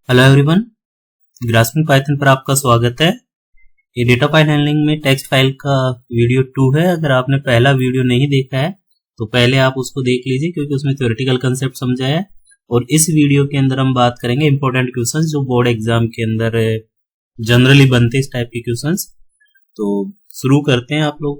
Hello everyone, grasping Python पर आपका स्वागत है। ये डेटा फाइल हैंडलिंग में टेक्स्ट फाइल का वीडियो 2 है। अगर आपने पहला वीडियो नहीं देखा है तो पहले आप उसको देख लीजिए, क्योंकि उसमें थ्योरेटिकल कंसेप्ट समझाया है। और इस वीडियो के अंदर हम बात करेंगे इंपॉर्टेंट क्वेश्चंस जो बोर्ड एग्जाम के अंदर जनरली बनते हैं, इस टाइप के क्वेश्चंस। तो शुरू करते हैं आप लोग।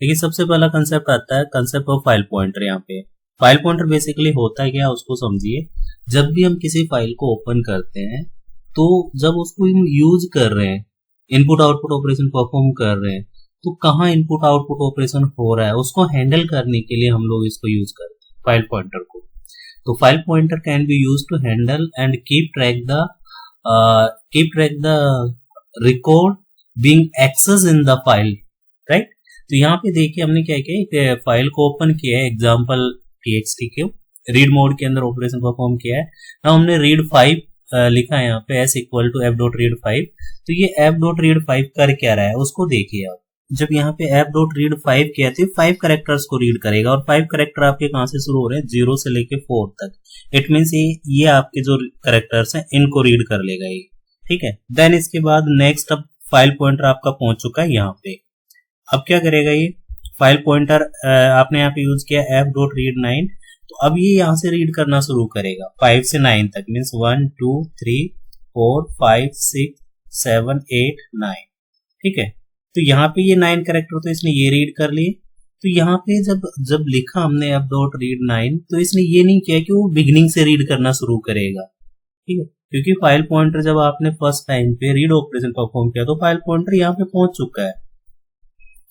देखिए, सबसे पहला कंसेप्ट आता है कंसेप्ट ऑफ फाइल पॉइंटर। यहाँ पे फाइल पॉइंटर बेसिकली होता है क्या, उसको समझिए। जब भी हम किसी फाइल को ओपन करते हैं तो जब उसको हम यूज कर रहे हैं, इनपुट आउटपुट ऑपरेशन परफॉर्म कर रहे हैं, तो कहाँ इनपुट आउटपुट ऑपरेशन हो रहा है उसको हैंडल करने के लिए हम लोग इसको यूज करते हैं फाइल पॉइंटर को। तो file pointer can be use to handle and keep track the record being access in the file, right. तो यहाँ पे देखिए हमने क्या किया, एक फाइल को ओपन किया है एग्जाम्पल txt के रीड मोड के अंदर ऑपरेशन परफॉर्म किया है ना। हमने रीड 5 लिखा है यहाँ पे s equal to f dot read 5। तो ये f डॉट रीड 5 कर क्या रहा है उसको देखिए आप। जब यहाँ पे f डॉट रीड 5 किया तो 5 कैरेक्टर्स को रीड करेगा, और 5 कैरेक्टर आपके कहाँ से शुरू हो रहे हैं, 0 से लेके 4 तक। इट मीन्स ये आपके जो कैरेक्टर्स हैं इनको रीड कर लेगा ये, ठीक है। देन इसके बाद नेक्स्ट अब फाइल पॉइंटर आपका पहुंच चुका है यहाँ पे। अब क्या करेगा ये फाइल पॉइंटर, आपने यहाँ पे यूज किया f डॉट रीड 9। तो अब ये यहाँ से रीड करना शुरू करेगा 5 से 9 तक, मीन्स 1 2 3 4 5 6 7 8 9, ठीक है। तो यहाँ पे ये 9 कैरेक्टर तो इसने ये रीड कर लिए। तो यहाँ पे जब लिखा हमने f डॉट रीड 9, तो इसने ये नहीं किया कि वो बिगिनिंग से रीड करना शुरू करेगा, ठीक है। क्योंकि फाइल पॉइंटर जब आपने फर्स्ट टाइम पे रीड ऑपरेशन परफॉर्म किया तो फाइल पॉइंटर यहाँ पे पहुंच चुका है,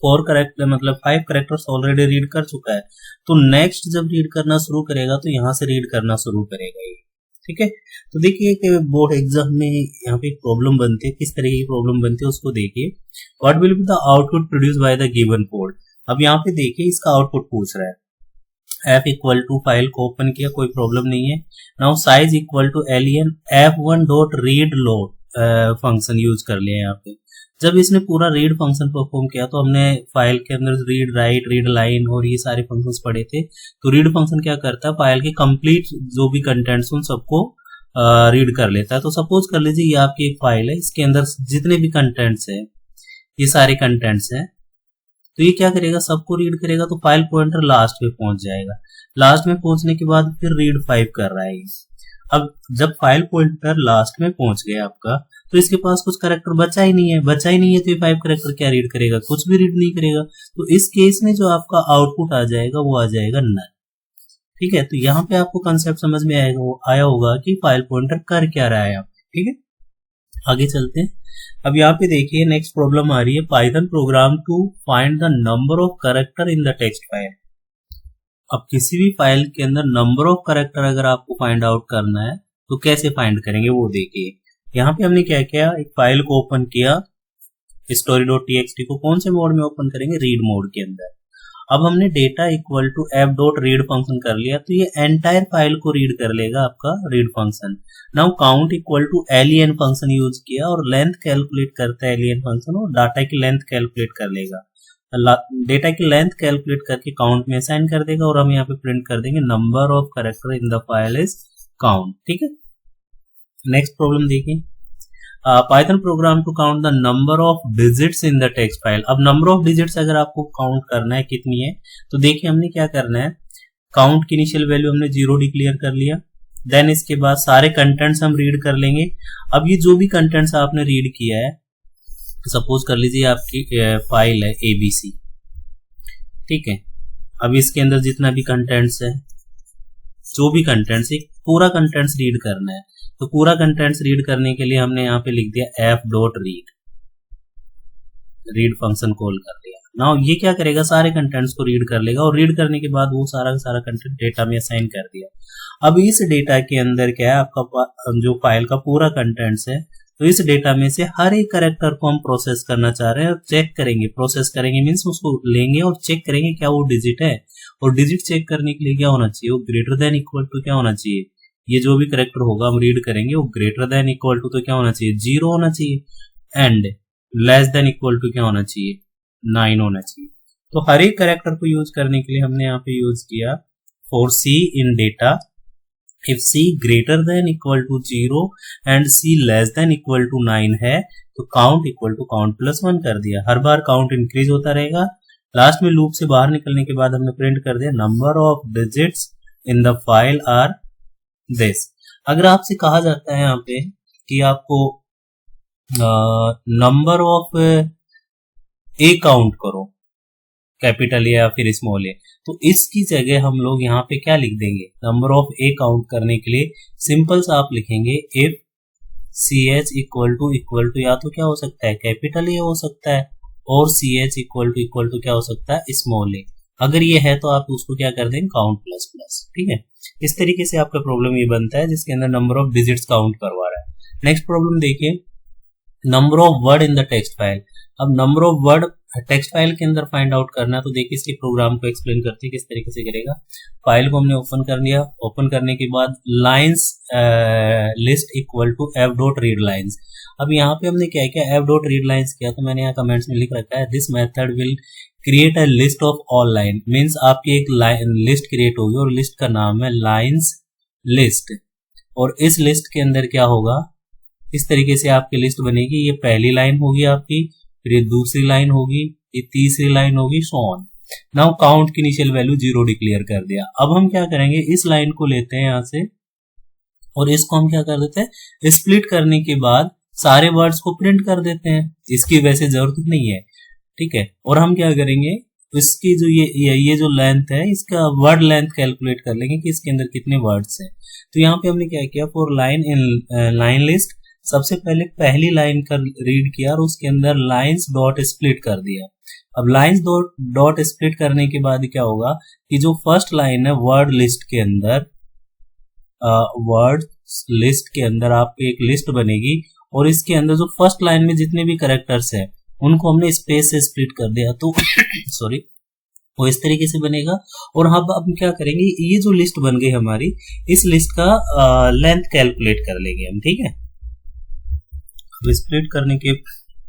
4 कैरेक्टर मतलब 5 कैरेक्टर्स ऑलरेडी रीड कर चुका है। तो नेक्स्ट जब रीड करना शुरू करेगा तो यहाँ से रीड करना शुरू करेगा ये, ठीक है। तो देखिए कि बोर्ड एग्जाम में यहाँ पे एक प्रॉब्लम बनती है, किस तरह की प्रॉब्लम बनती है उसको देखिए। What will be the output produce by the given code. अब यहाँ पे देखिए इसका आउटपुट पूछ रहा है। f इक्वल टू फाइल को ओपन किया, कोई प्रॉब्लम नहीं है। Now size equal to len f1 dot read load function use कर लिया यहाँ पे। जब इसने पूरा रीड फंक्शन परफॉर्म किया तो हमने फाइल के अंदर रीड राइट, रीड लाइन और ये सारे फंक्शंस पढ़े थे। तो रीड फंक्शन क्या करता है, फाइल के कंप्लीट जो भी कंटेंट्स उन सबको रीड कर लेता है। तो सपोज कर लीजिए ये आपकी एक फाइल है, इसके अंदर जितने भी कंटेंट्स है, ये सारे कंटेंट्स हैं। तो ये क्या करेगा, सबको रीड करेगा। तो फाइल पॉइंटर लास्ट में पहुंच जाएगा। लास्ट में पहुंचने के बाद फिर रीड 5 कर रहा है। अब जब फाइल पॉइंटर लास्ट में पहुंच गया आपका, तो इसके पास कुछ कैरेक्टर बचा ही नहीं है तो ये 5 कैरेक्टर क्या रीड करेगा, कुछ भी रीड नहीं करेगा। तो इस केस में जो आपका आउटपुट आ जाएगा वो आ जाएगा नल, ठीक है। तो यहाँ पे आपको कंसेप्ट समझ में आया होगा कि फाइल पॉइंटर कर क्या रहा है, ठीक है। आगे चलते हैं। अब यहाँ पे देखिए नेक्स्ट प्रॉब्लम आ रही है, Python program to find the number of character in the text file. अब किसी भी फाइल के अंदर नंबर ऑफ कैरेक्टर अगर आपको फाइंड आउट करना है तो कैसे फाइंड करेंगे वो देखिए। यहाँ पे हमने क्या किया, एक फाइल को ओपन किया, story.txt को कौन से मोड में ओपन करेंगे, रीड मोड के अंदर। अब हमने data equal to f dot read function कर लिया, तो ये एंटायर फाइल को रीड कर लेगा आपका read function. Now count equal to len function use किया और लेंथ कैलकुलेट करता है len फंक्शन, और डाटा की लेंथ कैलकुलेट कर लेगा। डेटा की लेंथ कैलकुलेट करके काउंट में असाइन कर देगा, और हम यहाँ पे प्रिंट कर देंगे number of character in the file is count, ठीक है। नेक्स्ट प्रॉब्लम देखिए, Python program to count the number of digits in the text file. अब नंबर ऑफ डिजिट्स अगर आपको काउंट करना है कितनी है, तो देखिए हमने क्या करना है, काउंट की इनिशियल वैल्यू हमने 0 डिक्लेयर कर लिया। देन इसके बाद सारे कंटेंट्स हम रीड कर लेंगे। अब ये जो भी कंटेंट्स आपने रीड किया है, सपोज कर लीजिए आपकी फाइल है ABC, ठीक है। अब इसके अंदर जितना भी कंटेंट्स है, जो भी कंटेंट्स, एक पूरा कंटेंट्स रीड करना है। तो पूरा कंटेंट्स रीड करने के लिए हमने यहाँ पे लिख दिया f dot read function call कर दिया। नाउ ये क्या करेगा, सारे कंटेंट्स को रीड कर लेगा, और रीड करने के बाद वो सारा का सारा कंटेंट डेटा में असाइन कर दिया। अब इस डेटा के अंदर क्या है, आपका जो फाइल का पूरा कंटेंट्स है, तो इस डेटा में से हर एक कैरेक्टर को हम प्रोसेस करना चाह रहे हैं और चेक करेंगे। प्रोसेस करेंगे मीन्स उसको लेंगे और चेक करेंगे क्या वो डिजिट है, और डिजिट चेक करने के लिए क्या होना चाहिए, वो ग्रेटर देन इक्वल टू क्या होना चाहिए, ये जो भी कैरेक्टर होगा हम रीड करेंगे वो ग्रेटर देन इक्वल टू तो क्या होना चाहिए, 0 होना चाहिए, and less than equal to क्या होना चाहिए, 9 होना चाहिए। तो हर एक कैरेक्टर को यूज करने के लिए हमने यहाँ पे यूज किया for c in data if c greater than equal to 0 and c less than equal to 9 है तो count equal to count plus 1 कर दिया। हर बार काउंट इंक्रीज होता रहेगा। लास्ट में लूप से बाहर निकलने के बाद हमने प्रिंट कर दिया number of digits in the file are this. अगर आपसे कहा जाता है यहाँ पे कि आपको नंबर ऑफ ए काउंट करो, कैपिटल ए या फिर स्मॉल ए, तो इसकी जगह हम लोग यहाँ पे क्या लिख देंगे, नंबर ऑफ ए काउंट करने के लिए सिंपल सा आप लिखेंगे if c h equal to या तो क्या हो सकता है कैपिटल ए हो सकता है और सी एच इक्वल टू क्या हो सकता है स्मॉल ए। अगर ये है तो आप उसको क्या कर देंगे काउंट प्लस प्लस। ठीक है, इस तरीके से आपका प्रॉब्लम ये बनता है जिसके अंदर नंबर ऑफ डिजिट्स काउंट करवा रहा है। नेक्स्ट प्रॉब्लम देखिए, number of word in the text file. अब number of word text file के अंदर फाइंड आउट करना है तो देखिए इसके प्रोग्राम को एक्सप्लेन करते हैं किस तरीके से करेगा। फाइल को हमने ओपन कर लिया, ओपन करने के बाद lines list equal to f dot read lines. अब यहाँ पे हमने क्या किया, एफ डॉट रीड लाइंस किया तो मैंने यहाँ कमेंट्स में लिख रखा है this method will create a list of all line, means आपकी एक लिस्ट क्रिएट होगी और लिस्ट का नाम है लाइंस लिस्ट। और इस लिस्ट के अंदर क्या होगा, इस तरीके से आपकी लिस्ट बनेगी। ये पहली लाइन होगी आपकी, फिर ये दूसरी लाइन होगी, ये तीसरी लाइन होगी, सो ऑन। नाउ काउंट की इनिशियल वैल्यू 0 डिक्लेयर कर दिया। अब हम क्या करेंगे, इस लाइन को लेते हैं यहां से और इसको हम क्या कर देते हैं, स्प्लिट करने के बाद सारे वर्ड्स को प्रिंट कर देते हैं। इसकी वैसे जरूरत नहीं है, ठीक है। और हम क्या करेंगे, इसकी जो ये जो लेंथ है इसका वर्ड लेंथ कैलकुलेट कर लेंगे कि इसके अंदर कितने वर्ड्स हैं। तो यहाँ पे हमने क्या किया, for line in line list सबसे पहले पहली लाइन का रीड किया और उसके अंदर लाइंस डॉट स्प्लिट कर दिया। अब लाइंस डॉट स्प्लिट करने के बाद क्या होगा कि जो फर्स्ट लाइन है वर्ड लिस्ट के अंदर, वर्ड लिस्ट के अंदर आपको एक लिस्ट बनेगी और इसके अंदर जो फर्स्ट लाइन में जितने भी कैरेक्टर्स हैं उनको हमने स्पेस से स्प्लिट कर दिया तो सॉरी वो इस तरीके से बनेगा। और अब क्या करेंगे, ये जो लिस्ट बन गई हमारी, इस लिस्ट का लेंथ कैलकुलेट कर लेंगे हम, ठीक है। स्प्लिट करने के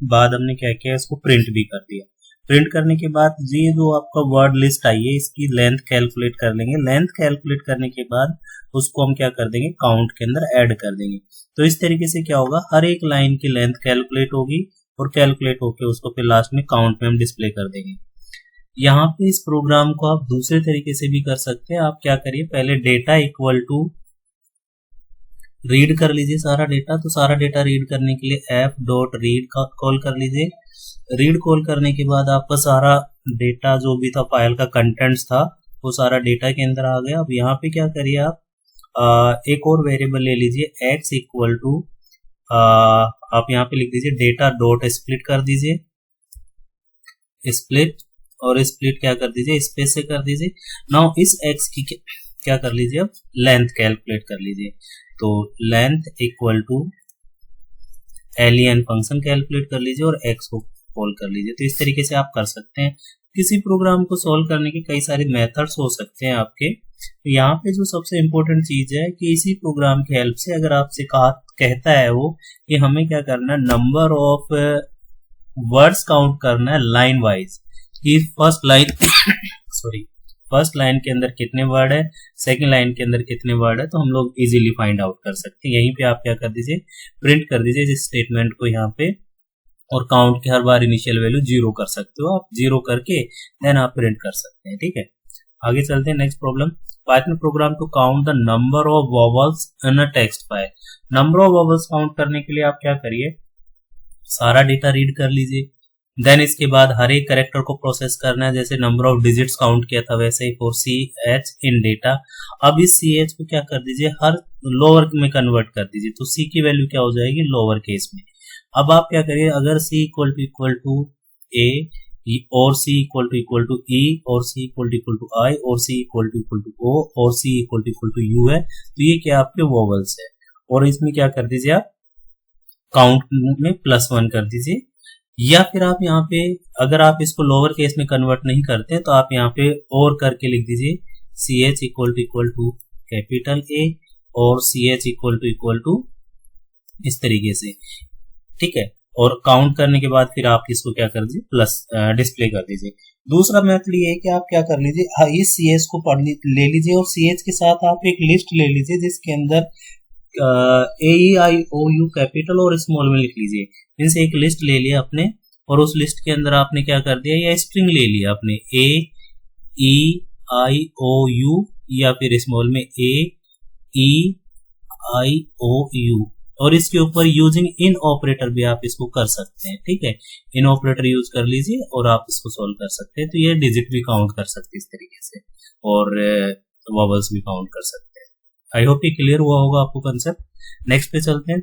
बाद हमने क्या किया, इसको प्रिंट भी कर दिया। प्रिंट करने के बाद ये जो आपका वर्ड लिस्ट आई है इसकी लेंथ कैलकुलेट कर लेंगे। लेंथ कैलकुलेट करने के बाद उसको हम क्या कर देंगे, काउंट के अंदर ऐड कर देंगे। तो इस तरीके से क्या होगा, हर एक लाइन की लेंथ कैलकुलेट होगी और कैलकुलेट होकर उसको फिर लास्ट में काउंट में हम डिस्प्ले कर देंगे। यहाँ पे इस प्रोग्राम को आप दूसरे तरीके से भी कर सकते हैं। आप क्या करिए, पहले डेटा इक्वल टू रीड कर लीजिए सारा डेटा। तो सारा डेटा रीड करने के लिए एफ डॉट रीड का कॉल कर लीजिए। रीड कॉल करने के बाद आपका सारा डेटा जो भी था, फाइल का कंटेंट्स था, वो सारा डेटा के अंदर आ गया। अब यहाँ पे क्या करिए, आप एक और वेरिएबल ले लीजिए x इक्वल टू आप यहाँ पे लिख दीजिए डेटा डॉट स्प्लिट कर दीजिए, स्प्लिट, और स्प्लिट क्या कर दीजिए, स्पेस से कर दीजिए। नाउ इस x की क्या कर लीजिए, अब लेंथ कैलकुलेट कर लीजिए। तो length equal to len function calculate कर लीजिए और x को कॉल कर लीजिए। तो इस तरीके से आप कर सकते हैं। किसी प्रोग्राम को सॉल्व करने के कई सारे मेथड्स हो सकते हैं आपके। तो यहाँ पे जो सबसे इम्पोर्टेंट चीज है कि इसी प्रोग्राम की हेल्प से अगर आपसे कहता है वो कि हमें क्या करना है, नंबर ऑफ वर्ड्स काउंट करना है लाइन वाइज, कि first line sorry first line के अंदर कितने वर्ड है, सेकंड लाइन के अंदर कितने वर्ड है, तो हम लोग इजीली फाइंड आउट कर सकते हैं। यहीं पे आप क्या कर दीजिए, प्रिंट कर दीजिए इस स्टेटमेंट को यहाँ पे, और काउंट की हर बार इनिशियल वैल्यू 0 कर सकते हो आप। 0 करके देन आप प्रिंट कर सकते हैं, ठीक है। आगे चलते हैं, next problem, Python program to count the number of vowels in a text file. Number of vowels count करने के लिए आप क्या करिए, सारा डेटा रीड कर लीजिए। देन इसके बाद हर एक कैरेक्टर को प्रोसेस करना है। जैसे नंबर ऑफ डिजिट्स काउंट किया था वैसे ही for C H in data. अब इस सी एच को क्या कर दीजिए, हर लोअर में कन्वर्ट कर दीजिए। तो सी की वैल्यू क्या हो जाएगी, लोअर केस में। अब आप क्या करिए, अगर सी इक्वल टू ए और सी इक्वल टू ई और सी इक्वल टू आई और सी इक्वल टू ओ और सी इक्वल टू यू है, तो ये क्या आपके वोवल्स है। और इसमें क्या कर दीजिए, आप काउंट में +1 कर दीजिए। या फिर आप यहाँ पे अगर आप इसको लोअर केस में कन्वर्ट नहीं करते तो आप यहाँ पे और करके लिख दीजिए c h equal to capital A और सी एच इक्वल टू इस तरीके से, ठीक है। और काउंट करने के बाद फिर आप इसको क्या कर दीजिए, प्लस डिस्प्ले कर दीजिए। दूसरा मेथड ये है कि आप क्या कर लीजिए, इस CS को ले लीजिए और CS के साथ आप एक लिस्ट ले लीजिए जिसके अंदर AEIOU कैपिटल और स्मॉल में लिख लीजिए। मीन्स एक लिस्ट ले लिया आपने और उस लिस्ट के अंदर आपने क्या कर दिया, या स्ट्रिंग ले लिया आपने AEIOU या फिर स्मॉल में AEIOU, और इसके ऊपर यूजिंग इन ऑपरेटर भी आप इसको कर सकते हैं। ठीक है, इन ऑपरेटर यूज कर लीजिए और आप इसको सॉल्व कर सकते हैं। तो ये डिजिट भी काउंट कर सकते हैं इस तरीके से, और वॉवल्स भी काउंट कर सकते हैं। आई होप ये क्लियर हुआ होगा आपको कंसेप्ट। नेक्स्ट पे चलते हैं।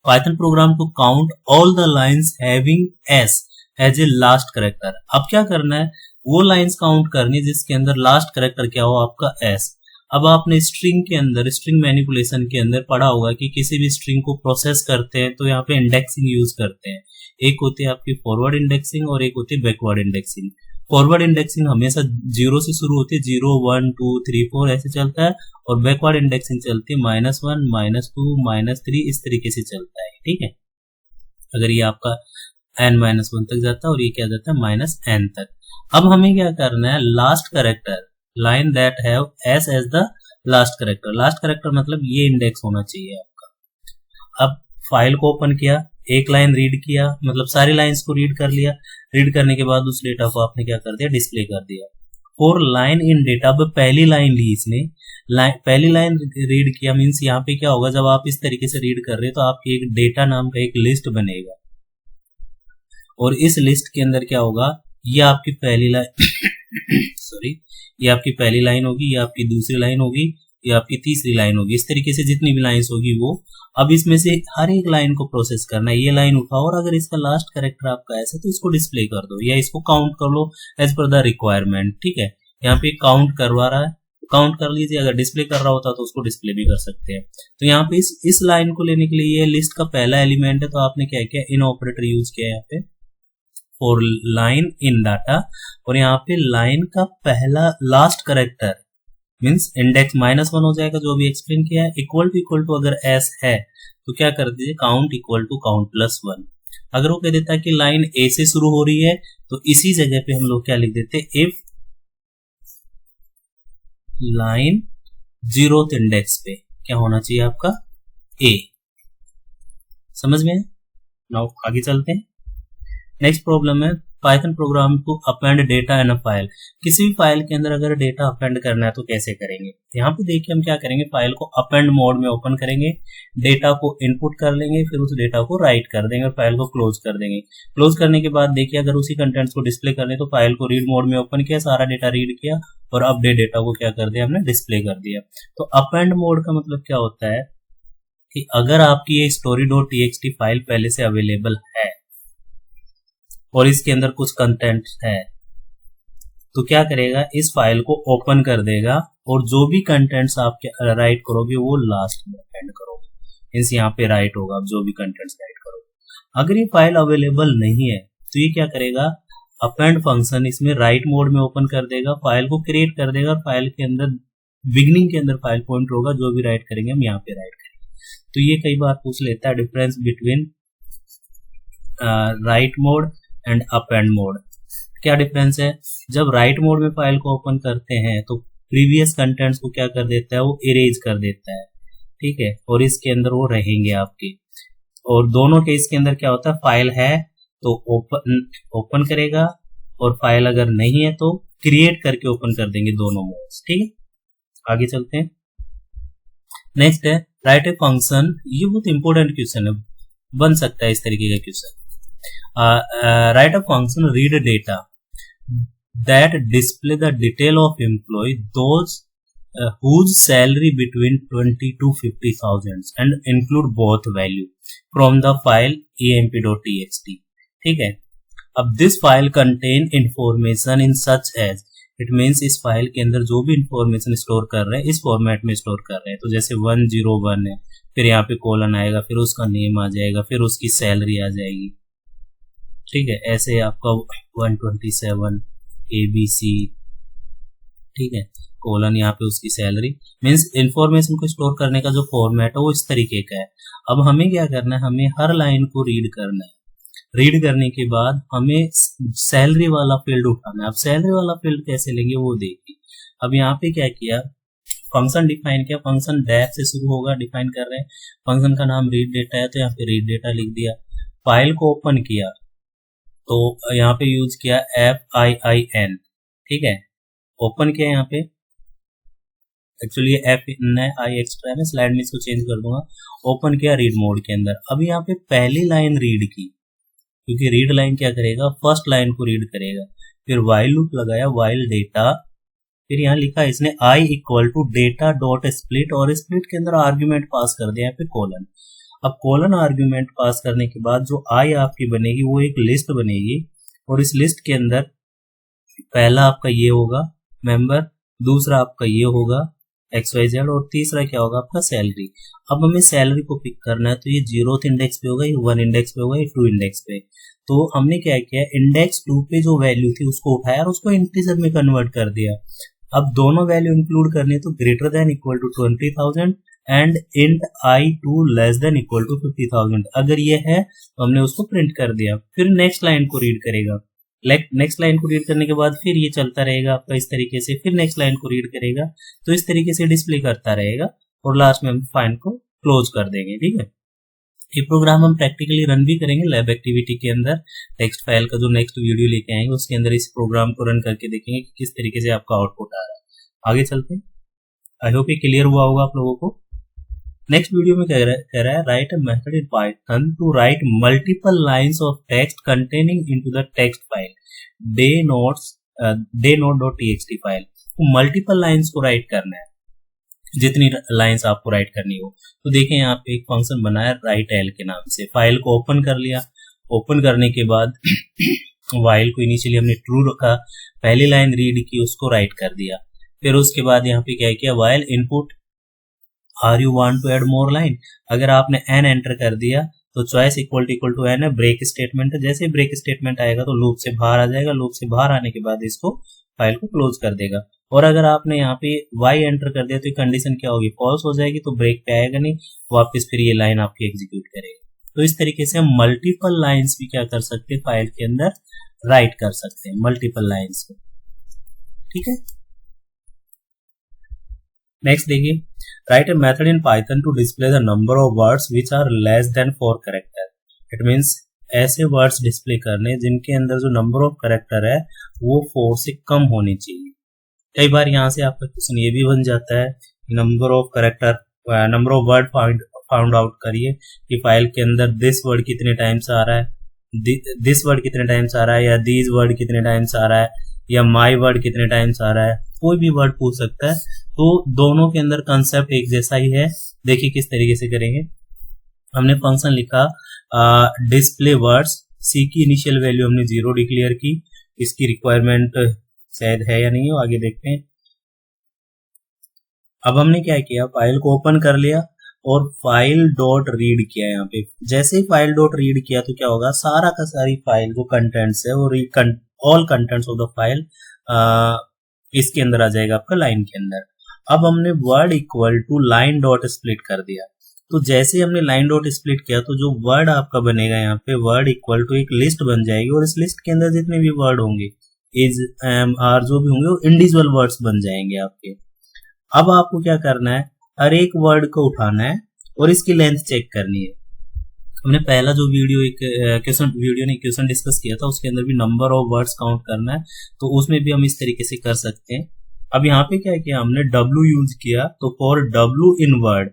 Python program to count all the lines having s as a last character. अब क्या करना है, वो लाइंस काउंट करनी है जिसके अंदर लास्ट कैरेक्टर क्या हो आपका एस। अब आपने स्ट्रिंग के अंदर, स्ट्रिंग मैनिपुलेशन के अंदर पढ़ा होगा कि किसी भी स्ट्रिंग को प्रोसेस करते हैं तो यहाँ पे इंडेक्सिंग यूज करते हैं। एक होती है आपकी फॉरवर्ड इंडेक्सिंग और एक होती है बैकवर्ड इंडेक्सिंग। फॉरवर्ड इंडेक्सिंग हमेशा 0 से शुरू होती है, 0 1 2 3 4 ऐसे चलता है, और बैकवर्ड इंडेक्सिंग चलती है -1 -2 -3 इस तरीके से चलता है। ठीक है, अगर ये आपका n-1 तक जाता है और ये क्या जाता है -n तक। अब हमें क्या करना है, last character, line that have s as the last character. Last character मतलब ये इंडेक्स होना चाहिए आपका। अब फाइल को ओपन किया, एक लाइन रीड किया, मतलब सारी लाइंस को रीड कर लिया। रीड करने के बाद उस डेटा को आपने क्या कर दिया, डिस्प्ले कर दिया। फॉर लाइन इन डेटा, अब पहली लाइन ली इसने, पहली लाइन रीड किया, मीन्स यहाँ पे क्या होगा, जब आप इस तरीके से रीड कर रहे हैं तो आपकी एक डेटा नाम का एक लिस्ट बनेगा, और इस लिस्ट के अंदर क्या होगा, ये आपकी पहली लाइन सॉरी, ये आपकी पहली लाइन होगी, ये आपकी दूसरी लाइन होगी, ये आपकी तीसरी लाइन होगी। इस तरीके से जितनी भी लाइंस होगी वो, अब इसमें से हर एक लाइन को प्रोसेस करना है। ये लाइन उठाओ और अगर इसका लास्ट कैरेक्टर आपका ऐसा तो इसको डिस्प्ले कर दो, या इसको काउंट कर लो एज पर द रिक्वायरमेंट। ठीक है, यहाँ पे काउंट करवा रहा है, काउंट कर लीजिए। अगर डिस्प्ले कर रहा होता तो उसको डिस्प्ले भी कर सकते हैं। तो यहाँ पे इस लाइन को लेने के लिए ये लिस्ट का पहला एलिमेंट है, तो आपने क्या किया, इन ऑपरेटर यूज किया यहाँ पे फॉर लाइन इन डाटा, और यहाँ पे लाइन का पहला लास्ट कैरेक्टर मींस इंडेक्स -1 हो जाएगा, जो भी एक्सप्लेन किया है। इक्वल टू अगर एस है तो क्या कर दीजिए, काउंट इक्वल टू काउंट +1। अगर वो कह देता है कि लाइन ए से शुरू हो रही है तो इसी जगह पे हम लोग क्या लिख देते, इफ लाइन 0th इंडेक्स पे क्या होना चाहिए आपका, ए। समझ में? नाउ आगे चलते हैं। नेक्स्ट प्रॉब्लम है Python program to append data in a file. किसी भी फाइल के अंदर अगर डेटा अपेंड करना है तो कैसे करेंगे। यहाँ पे देखिए हम क्या करेंगे, फाइल को अपेंड मोड में ओपन करेंगे, डेटा को इनपुट कर लेंगे, फिर उस डेटा को राइट कर देंगे और फाइल को क्लोज कर देंगे। क्लोज करने के बाद देखिए अगर उसी कंटेंट्स को डिस्प्ले करने तो फाइल को रीड मोड में ओपन किया, सारा डेटा रीड किया और अपडेट डेटा को क्या कर दिया, हमने डिस्प्ले कर दिया। तो अपेंड मोड का मतलब क्या होता है कि अगर आपकी ये story.txt फाइल पहले से अवेलेबल है और इसके अंदर कुछ कंटेंट है तो क्या करेगा, इस फाइल को ओपन कर देगा और जो भी कंटेंट्स आप राइट करोगे वो लास्ट में एंड करोगे। मींस यहाँ पे राइट होगा आप जो भी कंटेंट्स राइट करोगे। अगर ये फाइल अवेलेबल नहीं है तो ये क्या करेगा, अपेंड फंक्शन इसमें राइट मोड में ओपन कर देगा, फाइल को क्रिएट कर देगा और फाइल के अंदर बिगनिंग के अंदर फाइल पॉइंटर होगा, जो भी राइट करेंगे हम यहाँ पे राइट करेंगे। तो ये कई बार पूछ लेता है difference between right mode and append mode. क्या डिफरेंस है, जब राइट मोड में फाइल को ओपन करते हैं तो प्रीवियस कंटेंट्स को क्या कर देता है, वो इरेज कर देता है। ठीक है, और इसके अंदर वो रहेंगे आपके। और दोनों केस के अंदर क्या होता है, फाइल है तो ओपन करेगा और फाइल अगर नहीं है तो क्रिएट करके ओपन कर देंगे, दोनों मोड्स। ठीक है, आगे चलते हैं। नेक्स्ट है राइट ए फंक्शन। ये बहुत इंपॉर्टेंट क्वेश्चन है, बन सकता है इस तरीके का question. Write a function read data that display the detail of employee those whose salary between 20 to 50,000 and include both value from the file emp.txt। ठीक है, अब this file contain information in such as, it means इस file के अंदर जो भी information store कर रहे हैं इस फॉर्मेट में स्टोर कर रहे हैं। तो जैसे 101 है, फिर यहाँ पे कोलन आएगा, फिर उसका नेम आ जाएगा, फिर उसकी सैलरी आ जाएगी। ठीक है, ऐसे आपका 127 ABC। ठीक है, कोलन यहाँ पे उसकी सैलरी, मीन्स इंफॉर्मेशन को स्टोर करने का जो फॉर्मेट है वो इस तरीके का है। अब हमें क्या करना है, हमें हर लाइन को रीड करना है। रीड करने के बाद हमें सैलरी वाला फील्ड उठाना है। अब सैलरी वाला फील्ड कैसे लेंगे वो देखिए। अब यहाँ पे क्या किया, फंक्शन डिफाइन किया, फंक्शन डेफ से शुरू होगा, डिफाइन कर रहे हैं। फंक्शन का नाम रीड डेटा है तो यहाँ पे रीड डेटा लिख दिया। फाइल को ओपन किया तो यहाँ पे यूज किया FIIN, ठीक है। ओपन किया यहाँ पे, एक्चुअली F है, I एक्स्ट्रा है, स्लाइड में इसको चेंज कर दूंगा। ओपन किया रीड मोड के अंदर। अब यहाँ पे पहली लाइन रीड की, क्योंकि रीड लाइन क्या करेगा, फर्स्ट लाइन को रीड करेगा। फिर वाइल लूप लगाया, वाइल डेटा, फिर यहाँ लिखा इसने I equal to data dot split, और स्प्लिट के अंदर आर्ग्यूमेंट पास कर दिया यहाँ पे कोलन। अब कोलन आर्ग्यूमेंट पास करने के बाद जो I आपकी बनेगी वो एक लिस्ट बनेगी, और इस लिस्ट के अंदर पहला आपका ये होगा मेंबर, दूसरा आपका ये होगा XYZ, और तीसरा क्या होगा आपका सैलरी। अब हमें सैलरी को पिक करना है, तो ये 0th इंडेक्स पे होगा, ये 1 इंडेक्स पे होगा, ये 2 इंडेक्स पे। तो हमने क्या किया, इंडेक्स 2 पे जो वैल्यू थी उसको उठाया और उसको इंटीजर में कन्वर्ट कर दिया। अब दोनों वैल्यू इंक्लूड करनी है, तो greater than equal to 20,000 and int I2 less than equal to 50,000। अगर ये है तो हमने उसको प्रिंट कर दिया। फिर नेक्स्ट लाइन को रीड करेगा, नेक्स्ट लाइन को रीड करने के बाद फिर ये चलता रहेगा आपका इस तरीके से, फिर नेक्स्ट लाइन को रीड करेगा, तो इस तरीके से डिस्प्ले करता रहेगा, और लास्ट में हम फाइल को क्लोज कर देंगे, ठीक है। ये प्रोग्राम हम प्रैक्टिकली रन भी करेंगे लैब एक्टिविटी के अंदर। टेक्स्ट फाइल का जो नेक्स्ट वीडियो लेके आएंगे उसके अंदर इस प्रोग्राम को रन करके देखेंगे कि किस तरीके से आपका आउटपुट आ रहा है। आगे चलते हैं, आई होप ये क्लियर हुआ होगा आप लोगों को। नेक्स्ट वीडियो में कह रहा है write a method in Python to write multiple lines of text containing into the text file day.txt file. तो मल्टीपल लाइंस को राइट करना है, जितनी लाइंस आपको राइट करनी हो। तो देखें यहाँ पे एक फंक्शन बना है राइट एल के नाम से। फाइल को ओपन कर लिया, ओपन करने के बाद वाइल को इनिशियली हमने ट्रू रखा, पहली लाइन रीड की उसको राइट कर दिया। फिर उसके बाद यहाँ पे क्या किया, while input are you want to add more line, अगर आपने n एंटर कर दिया तो चॉइस इक्वल टू n है, ब्रेक स्टेटमेंट है। जैसे ब्रेक स्टेटमेंट आएगा तो लूप से बाहर आ जाएगा, लूप से बाहर आने के बाद इसको फाइल को क्लोज कर देगा। और अगर आपने यहाँ पे y एंटर कर दिया तो ये कंडीशन क्या होगी, फॉल्स हो जाएगी, तो ब्रेक पे आएगा नहीं, वापस फिर ये लाइन आपकी एग्जीक्यूट करेगा। तो इस तरीके से हम मल्टीपल लाइंस भी क्या कर सकते हैं, फाइल के अंदर राइट कर सकते हैं मल्टीपल लाइंस को, ठीक है। नेक्स्ट देखिए, write a method in Python to display the number of words which are less than 4 character. It means ऐसे वर्ड्स डिस्प्ले करने जिनके अंदर जो नंबर ऑफ कैरेक्टर है वो 4 से कम होनी चाहिए। कई बार यहाँ से आपका क्वेश्चन ये भी बन जाता है, number of character, number of word found out करिए कि फाइल के अंदर दिस वर्ड कितने टाइम्स आ रहा है, दिस वर्ड कितने टाइम्स आ रहा है, या दीज वर्ड कितने टाइम्स आ रहा है, या माई वर्ड कितने टाइम्स आ रहा है, कोई भी वर्ड पूछ सकता है। तो दोनों के अंदर कंसेप्ट एक जैसा ही है। देखिए किस तरीके से करेंगे। हमने फंक्शन लिखा डिस्प्ले वर्ड्स, सी की इनिशियल वैल्यू हमने 0 डिक्लेयर की, इसकी रिक्वायरमेंट शायद है या नहीं हो, आगे देखते हैं। अब हमने क्या किया, फाइल को ओपन कर लिया और फाइल डॉट रीड किया। यहाँ पे जैसे ही फाइल डॉट रीड किया तो क्या होगा, सारा का सारी फाइल जो कंटेंट्स है वो all contents of the file इसके अंदर आ जाएगा आपका लाइन के अंदर। अब हमने word equal to line dot split कर दिया। तो जैसे हमने लाइन डॉट स्प्लिट किया तो जो वर्ड आपका बनेगा यहाँ पे वर्ड इक्वल टू एक लिस्ट बन जाएगी, और इस लिस्ट के अंदर जितने भी वर्ड होंगे इज एम आर जो भी होंगे वो इंडिविजुअल वर्ड्स बन जाएंगे आपके। अब आपको क्या करना है, हर एक वर्ड को उठाना है और इसकी लेंथ चेक करनी है। हमने पहला जो वीडियो एक क्वेश्चन डिस्कस किया था उसके अंदर भी नंबर ऑफ वर्ड्स काउंट करना है, तो उसमें भी हम इस तरीके से कर सकते हैं। अब यहाँ पे क्या किया हमने, W यूज किया, तो for W in word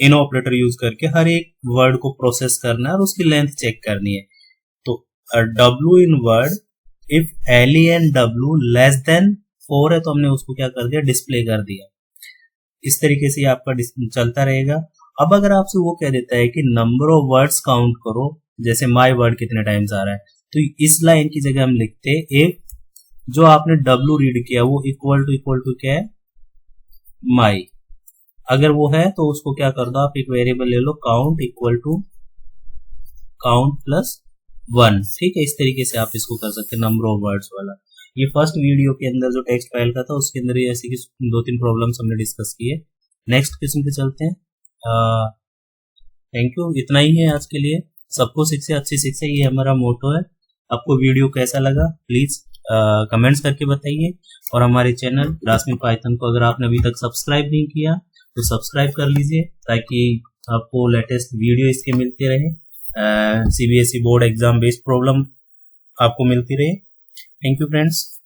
in operator use करके हर एक वर्ड को प्रोसेस करना है और उसकी लेंथ चेक करनी है। तो W in word if LEN W less than 4 है तो हमने उसको क्या कर दिया, डिस्प्ले कर दिया। इस तरीके से आपका चलता रहेगा। अब अगर आपसे वो कह देता है कि नंबर ऑफ वर्ड्स काउंट करो, जैसे माई वर्ड कितने टाइम्स आ रहा है, तो इस लाइन की जगह हम लिखते हैं इफ जो आपने W रीड किया वो इक्वल टू क्या है, माई। अगर वो है तो उसको क्या कर दो, आप एक वेरिएबल ले लो count equal to count plus 1, ठीक है। इस तरीके से आप इसको कर सकते हैं नंबर ऑफ वर्ड्स वाला। ये फर्स्ट वीडियो के अंदर जो टेक्स्ट फाइल का था उसके अंदर ये ऐसी की 2-3 प्रॉब्लम्स हमने डिस्कस किए। नेक्स्ट क्वेश्चन पे चलते हैं। थैंक यू, इतना ही है आज के लिए। सबको शिक्षा अच्छी शिक्षा, ये हमारा मोटो है। आपको वीडियो कैसा लगा प्लीज कमेंट्स करके बताइए, और हमारे चैनल क्लासमेट पाइथन को अगर आपने अभी तक सब्सक्राइब नहीं किया तो सब्सक्राइब कर लीजिए, ताकि आपको लेटेस्ट वीडियो इसके मिलते रहे। CBSE board exam based problem आपको मिलती रहे। Thank you friends.